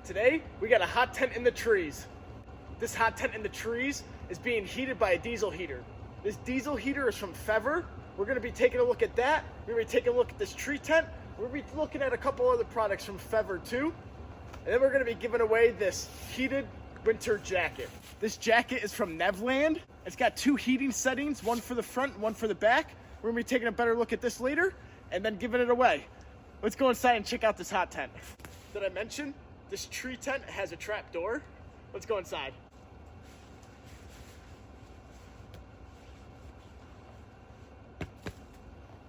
Today, we got a hot tent in the trees. This hot tent in the trees is being heated by a diesel heater. This diesel heater is from Vevor. We're gonna be taking a look at that. We're gonna be taking a look at this tree tent. We're gonna be looking at a couple other products from Vevor too. And then we're gonna be giving away this heated winter jacket. This jacket is from Neveland. It's got two heating settings, one for the front and one for the back. We're gonna be taking a better look at this later and then giving it away. Let's go inside and check out this hot tent. Did I mention this tree tent has a trap door? Let's go inside.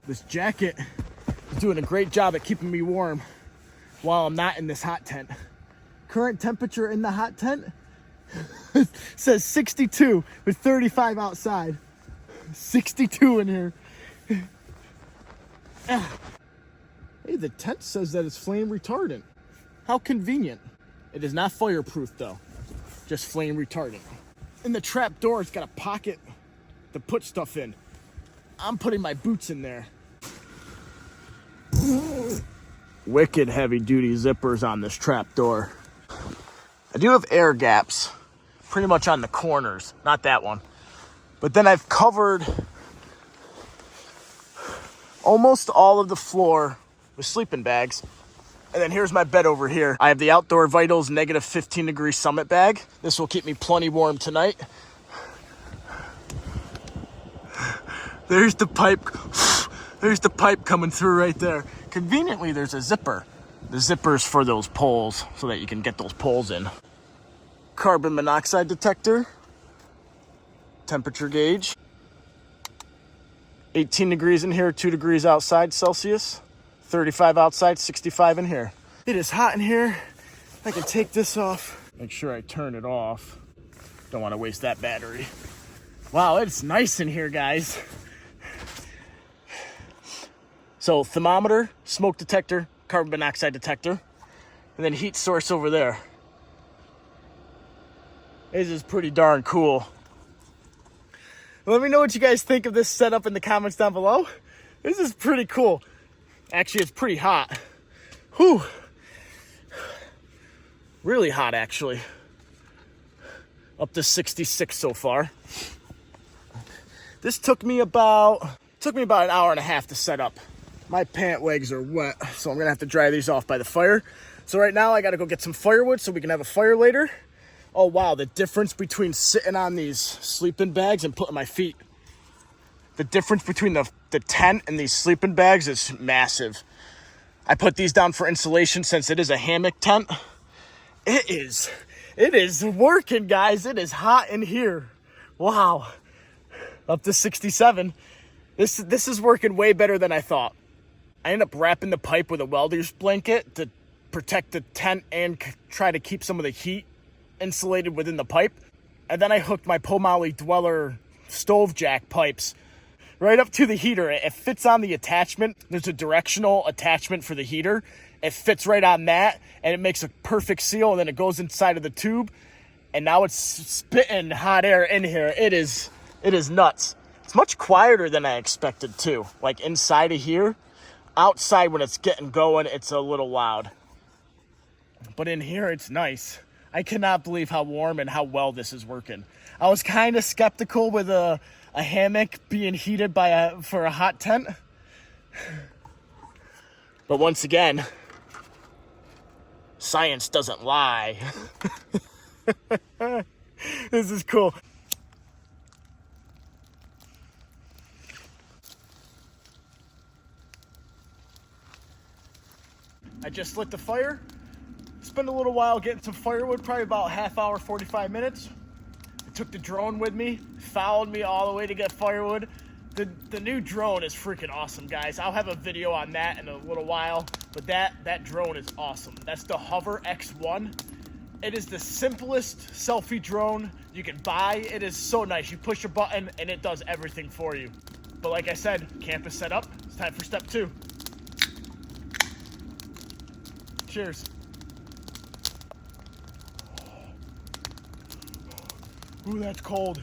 This jacket is doing a great job at keeping me warm while I'm not in this hot tent. Current temperature in the hot tent says 62 with 35 outside. 62 in here. Hey, the tent says that it's flame retardant. How convenient. It is not fireproof though, just flame retardant. In the trap door, it's got a pocket to put stuff in. I'm putting my boots in there. Wicked heavy duty zippers on this trap door. I do have air gaps pretty much on the corners, not that one. But then I've covered almost all of the floor with sleeping bags. And then here's my bed over here. I have the Outdoor Vitals negative 15 degree Summit bag. This will keep me plenty warm tonight. There's the pipe. There's the pipe coming through right there. Conveniently, there's a zipper. The zipper's for those poles so that you can get those poles in. Carbon monoxide detector. Temperature gauge. 18 degrees in here, 2 degrees outside Celsius. 35 outside, 65 in here. It is hot in here. I can take this off. Make sure I turn it off. Don't want to waste that battery. Wow, it's nice in here, guys. So thermometer, smoke detector, carbon monoxide detector, and then heat source over there. This is pretty darn cool. Let me know what you guys think of this setup in the comments down below. This is pretty cool. Actually, it's pretty hot. Whew. Really hot, actually. Up to 66 so far. This took me about an hour and a half to set up. My pant legs are wet, so I'm gonna have to dry these off by the fire. So right now I gotta go get some firewood so we can have a fire later. Oh wow, the difference between sitting on these sleeping bags and putting my feet. The difference between the tent and these sleeping bags is massive. I put these down for insulation since it is a hammock tent. It is working, guys. It is hot in here. Wow. Up to 67. This is working way better than I thought. I ended up wrapping the pipe with a welder's blanket to protect the tent and try to keep some of the heat insulated within the pipe. And then I hooked my Pomali Dweller stove jack pipes right up to the heater. It fits on the attachment. There's a directional attachment for the heater. It fits right on that, and it makes a perfect seal, and then it goes inside of the tube, and now it's spitting hot air in here. It is nuts. It's much quieter than I expected too. Like inside of here, outside when it's getting going, it's a little loud. But in here, it's nice. I cannot believe how warm and how well this is working. I was kind of skeptical with a hammock being heated for a hot tent. But once again, science doesn't lie. This is cool. I just lit the fire. Spent a little while getting some firewood, probably about half hour, 45 minutes. I took the drone with me, followed me all the way to get firewood. The new drone is freaking awesome, guys. I'll have a video on that in a little while, but that drone is awesome. That's the Hover X1. It is the simplest selfie drone you can buy. It is so nice. You push a button and it does everything for you. But like I said, camp is set up. It's time for step 2. Cheers. Ooh, that's cold.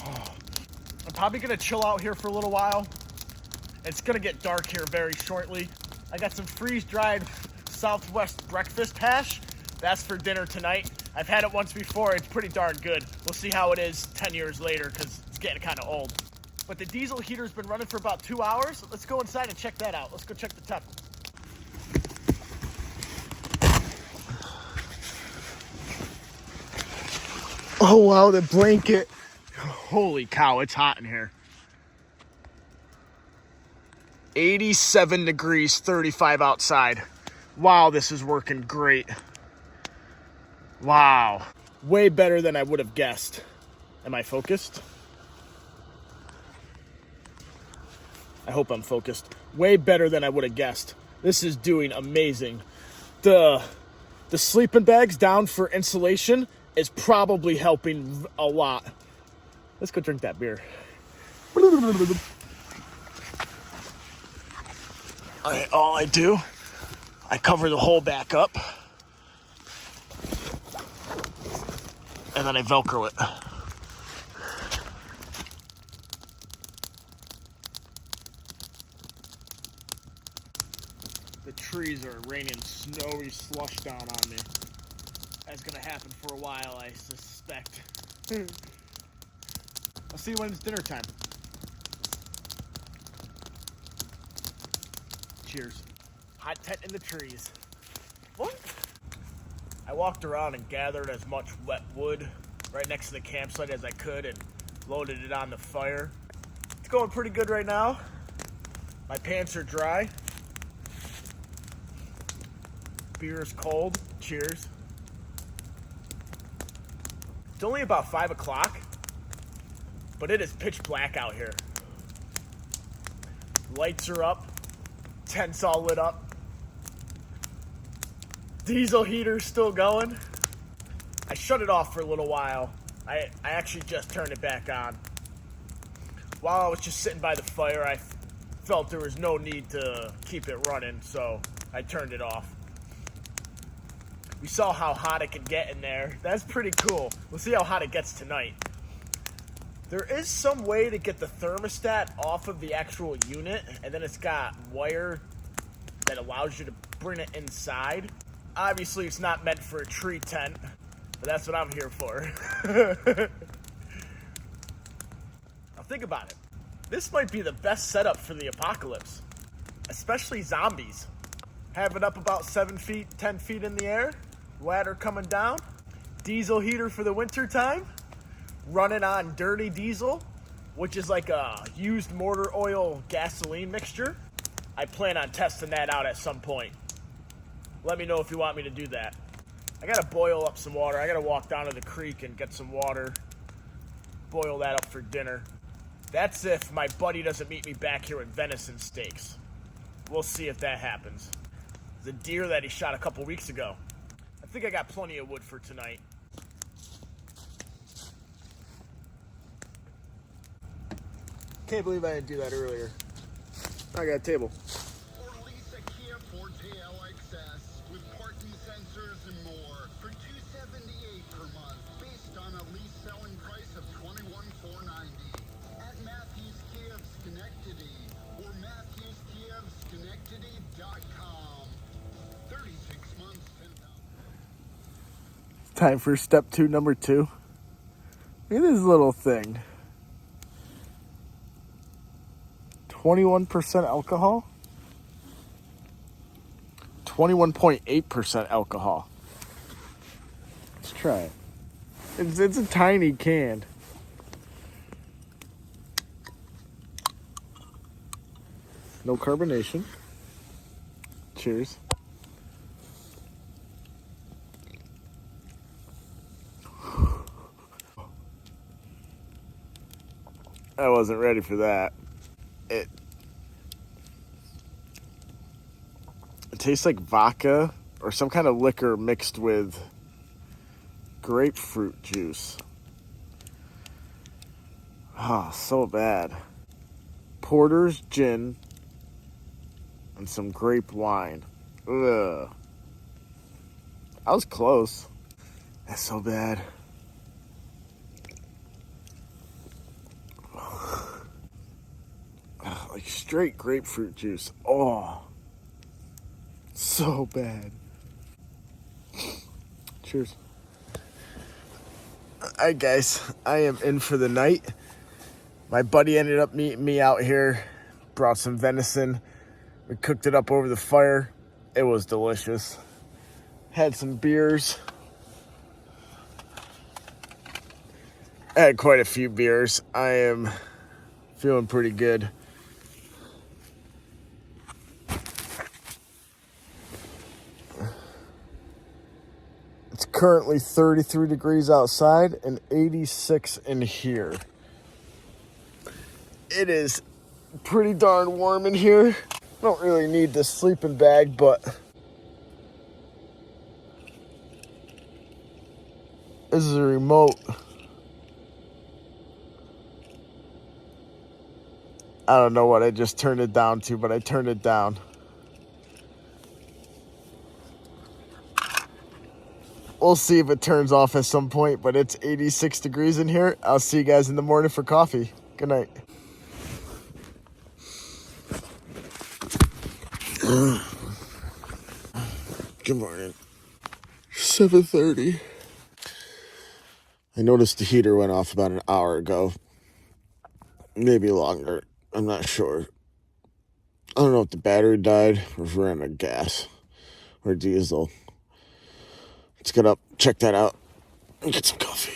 I'm probably gonna chill out here for a little while. It's gonna get dark here very shortly. I got some freeze-dried Southwest breakfast hash. That's for dinner tonight. I've had it once before. It's pretty darn good. We'll see how it is 10 years later because it's getting kind of old. But the diesel heater's been running for about 2 hours. Let's go inside and check that out. Let's go check the temp. Oh, wow, the blanket. Holy cow, it's hot in here. 87 degrees, 35 outside. Wow, this is working great. Wow. Way better than I would have guessed. Am I focused? I hope I'm focused. Way better than I would have guessed. This is doing amazing. The sleeping bags down for insulation is probably helping a lot. Let's go drink that beer. All I do, I cover the hole back up, and then I Velcro it. The trees are raining snowy slush down on me. That's gonna happen for a while, I suspect. I'll see you when it's dinner time. Cheers. Hot tent in the trees. What? I walked around and gathered as much wet wood right next to the campsite as I could and loaded it on the fire. It's going pretty good right now. My pants are dry. Beer is cold. Cheers. It's only about 5 o'clock, but it is pitch black out here. Lights are up. Tent's all lit up. Diesel heater's still going. I shut it off for a little while. I actually just turned it back on. While I was just sitting by the fire, I felt there was no need to keep it running, so I turned it off. We saw how hot it could get in there. That's pretty cool. We'll see how hot it gets tonight. There is some way to get the thermostat off of the actual unit, and then it's got wire that allows you to bring it inside. Obviously, it's not meant for a tree tent, but that's what I'm here for. Now think about it. This might be the best setup for the apocalypse, especially zombies. Have it up about 7 feet, 10 feet in the air, ladder coming down, diesel heater for the winter time, running on dirty diesel, which is like a used motor oil gasoline mixture. I plan on testing that out at some point. Let me know if you want me to do that. I gotta boil up some water. I gotta walk down to the creek and get some water, boil that up for dinner. That's if my buddy doesn't meet me back here with venison steaks. We'll see if that happens. The deer that he shot a couple weeks ago. I think I got plenty of wood for tonight. Can't believe I didn't do that earlier. I got a table. Or lease a Kia Forte LXS with parking sensors and more for $278 per month, based on a lease selling price of $21,490 at Matthews Kia of Schenectady or MatthewsKiaofSchenectady.com. 36 months, 10,000. Time for step 2, number 2. Look at this little thing. 21% alcohol, 21.8% alcohol. Let's try it. It's a tiny can. No carbonation. Cheers. I wasn't ready for that. It tastes like vodka or some kind of liquor mixed with grapefruit juice. Oh, so bad. Porter's gin and some grape wine. Ugh. I was close. That's so bad. Like straight grapefruit juice. Oh, So bad. Cheers. Alright guys, I am in for the night. My buddy ended up meeting me out here, brought some venison. We cooked it up over the fire. It was delicious. Had some beers. I had quite a few beers. I am feeling pretty good. It's currently 33 degrees outside and 86 in here. It is pretty darn warm in here. I don't really need this sleeping bag, but this is a remote. I don't know what I just turned it down to, but I turned it down. We'll see if it turns off at some point, but it's 86 degrees in here. I'll see you guys in the morning for coffee. Good night. Good morning. 7:30. I noticed the heater went off about an hour ago. Maybe longer. I'm not sure. I don't know if the battery died or if we ran out of gas or diesel. Let's get up, check that out, and get some coffee.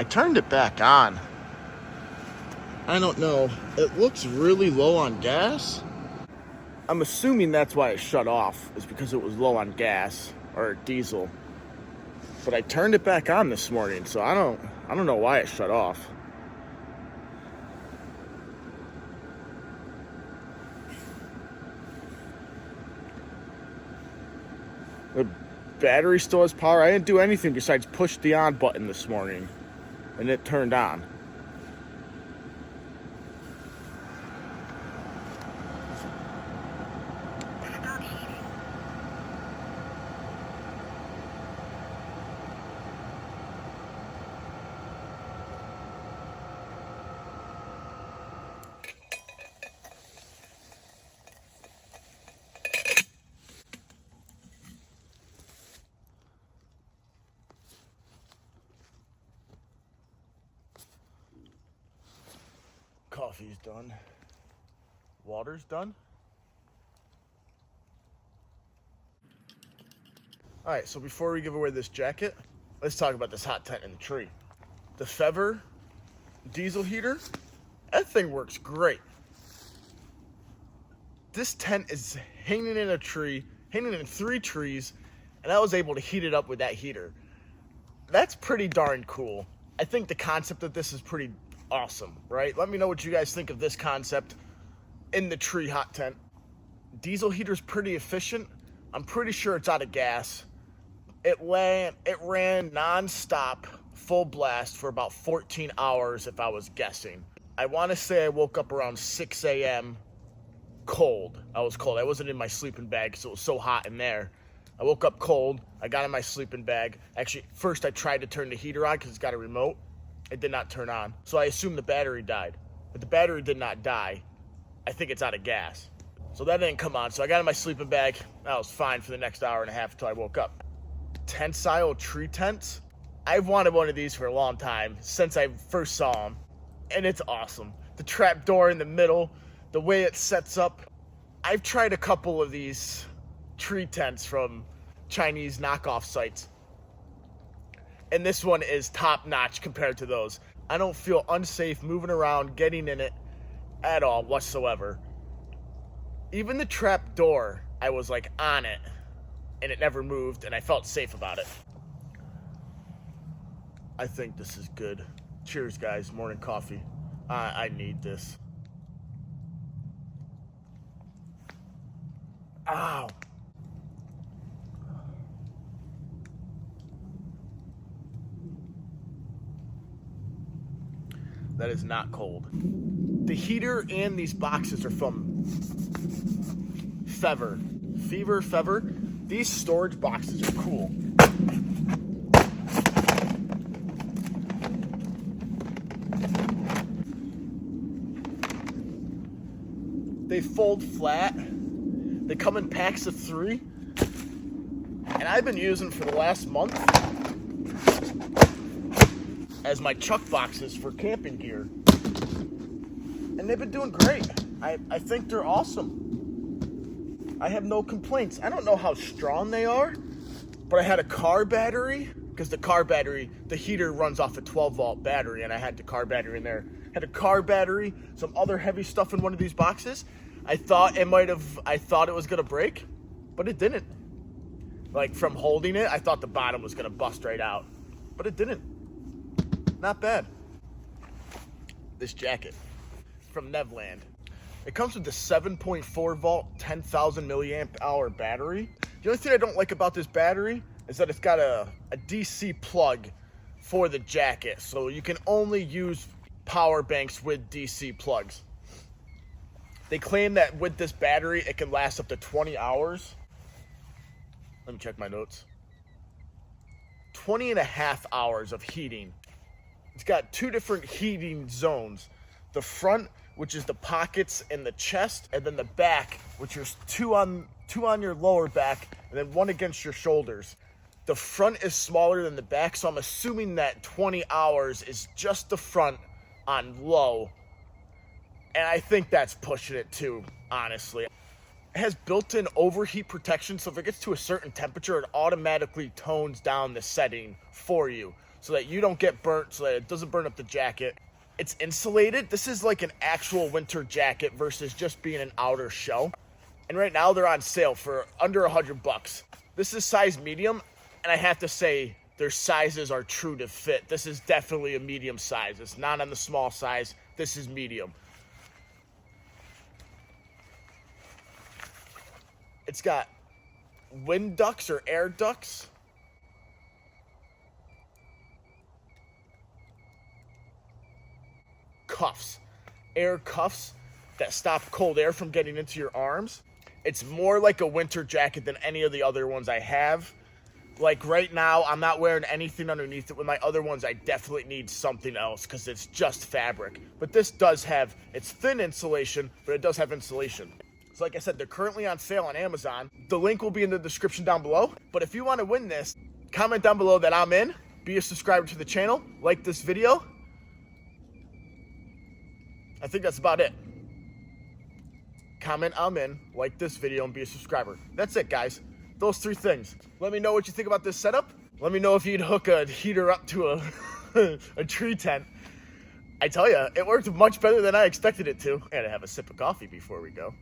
I turned it back on. I don't know. It looks really low on gas. I'm assuming that's why it shut off, is because it was low on gas or diesel. But I turned it back on this morning, so I don't know why it shut off. The battery still has power. I didn't do anything besides push the on button this morning, and it turned on. Coffee's done. Water's done. All right, so before we give away this jacket, let's talk about this hot tent in the tree. The Vevor diesel heater, that thing works great. This tent is hanging in a tree, hanging in 3 trees, and I was able to heat it up with that heater. That's pretty darn cool. I think the concept of this is pretty awesome, right? Let me know what you guys think of this concept in the tree hot tent. Diesel heater's pretty efficient. I'm pretty sure it's out of gas. It ran non-stop, full blast for about 14 hours if I was guessing. I want to say I woke up around 6 a.m. cold. I was cold. I wasn't in my sleeping bag because it was so hot in there. I woke up cold. I got in my sleeping bag. Actually, first I tried to turn the heater on because it's got a remote. It did not turn on. So I assumed the battery died. But the battery did not die. I think it's out of gas. So that didn't come on. So I got in my sleeping bag. I was fine for the next hour and a half until I woke up. Tentsile tree tents. I've wanted one of these for a long time, since I first saw them. And it's awesome. The trap door in the middle, the way it sets up. I've tried a couple of these tree tents from Chinese knockoff sites. And this one is top notch compared to those. I don't feel unsafe moving around, getting in it at all whatsoever. Even the trap door, I was like on it and it never moved and I felt safe about it. I think this is good. Cheers, guys. Morning coffee. I need this. Ow. That is not cold. The heater and these boxes are from Vevor. These storage boxes are cool. They fold flat. They come in packs of 3. And I've been using for the last month as my chuck boxes for camping gear. And they've been doing great. I think they're awesome. I have no complaints. I don't know how strong they are, but I had a car battery, because the car battery, the heater runs off a 12-volt battery, and I had the car battery in there. Had a car battery, some other heavy stuff in one of these boxes. I thought it was gonna break, but it didn't. Like, from holding it, I thought the bottom was gonna bust right out, but it didn't. Not bad. This jacket from Neveland. It comes with the 7.4 volt, 10,000 milliamp hour battery. The only thing I don't like about this battery is that it's got a DC plug for the jacket, so you can only use power banks with DC plugs. They claim that with this battery, it can last up to 20 hours. Let me check my notes. 20 and a half hours of heating. It's got 2 different heating zones. The front, which is the pockets and the chest, and then the back, which is two on your lower back, and then 1 against your shoulders. The front is smaller than the back, so I'm assuming that 20 hours is just the front on low. And I think that's pushing it too, honestly. It has built-in overheat protection, so if it gets to a certain temperature, it automatically tones down the setting for you so that you don't get burnt, so that it doesn't burn up the jacket. It's insulated. This is like an actual winter jacket versus just being an outer shell. And right now they're on sale for under $100. This is size medium, and I have to say their sizes are true to fit. This is definitely a medium size. It's not on the small size. This is medium. It's got wind ducts or air ducts. Cuffs. Air cuffs that stop cold air from getting into your arms. It's more like a winter jacket than any of the other ones I have. Like right now, I'm not wearing anything underneath it. With my other ones, I definitely need something else because it's just fabric. But this does have, it's thin insulation, but it does have insulation. So like I said, they're currently on sale on Amazon. The link will be in the description down below. But if you want to win this, comment down below that I'm in. Be a subscriber to the channel. Like this video. I think that's about it. Comment I'm in, like this video, and be a subscriber. That's it, guys. Those 3 things. Let me know what you think about this setup. Let me know if you'd hook a heater up to a tree tent. I tell you, it worked much better than I expected it to. I gotta have a sip of coffee before we go.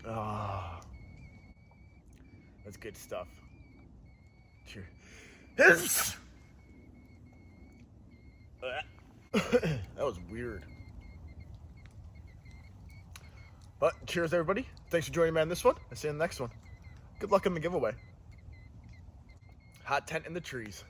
Ah, that's good stuff. Cheers. That was weird. But cheers, everybody. Thanks for joining me on this one. I'll see you in the next one. Good luck in the giveaway. Hot tent in the trees.